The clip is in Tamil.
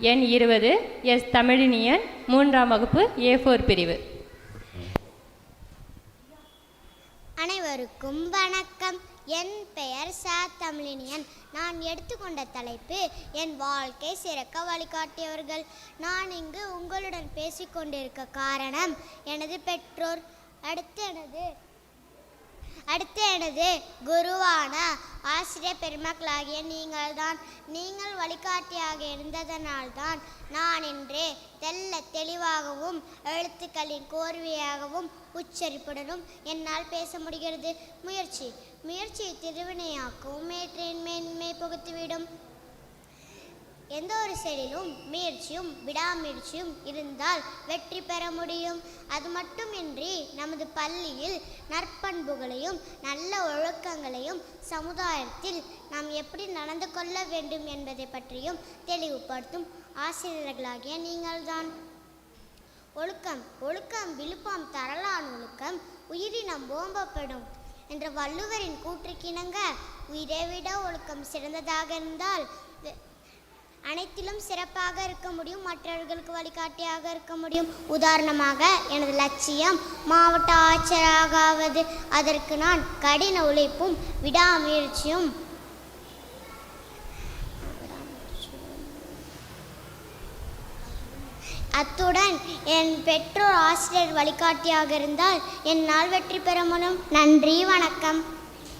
எண் 20 எஸ் தமிழினியன் 3ஆம் வகுப்பு A4 பிரிவு. அனைவருக்கும் வணக்கம். என் பெயர் தமிழினியன். நான் எடுத்துக்கொண்ட தலைப்பு என் வாழ்க்கை சிறக்க வழிகாட்டியவர்கள். நான் இங்கு உங்களுடன் பேசிக்கொண்டிருக்க காரணம் எனது பெற்றோர், அடுத்து எனது குருவான ஆசிரியர் பெருமக்களாகிய நீங்கள்தான். நீங்கள் வழிகாட்டியாக இருந்ததனால்தான் நான் இன்று தெளிவாகவும் எழுத்துக்களின் கோர்வையாகவும் உச்சரிப்புடனும் என்னால் பேச முடிகிறது. முயற்சி திருவினையாக்கவும் மேற்றின் மேன்மை புகுத்திவிடும். எந்த ஒரு செயலிலும் முயற்சியும் விடாமுயற்சியும் இருந்தால் வெற்றி பெற முடியும். அது மட்டுமின்றி நமது பள்ளியில் நற்பண்புகளையும் நல்ல ஒழுக்கங்களையும் சமுதாயத்தில் நாம் எப்படி நடந்து கொள்ள வேண்டும் என்பதை பற்றியும் தெளிவுபடுத்தும் ஆசிரியர்களாகிய நீங்கள்தான். ஒழுக்கம் விழுப்பம் தரலான் ஒழுக்கம் உயிரினம் ஓம்பப்படும் என்ற வள்ளுவரின் கூற்றுக்கிணங்க உயிரை விட ஒழுக்கம் சிறந்ததாக இருந்தால் அனைத்திலும் சிறப்பாக இருக்க முடியும், மற்றவர்களுக்கு வழிகாட்டியாக இருக்க முடியும். உதாரணமாக எனது லட்சியம் மாவட்ட ஆட்சியராக ஆவது. அதற்கு நான் கடின உழைப்பும் விடாமுயற்சியும் அத்துடன் என் பெற்றோர் ஆசிரியர் வழிகாட்டியாக இருந்தால் என்னால் வெற்றி பெற முடியும். நன்றி, வணக்கம்.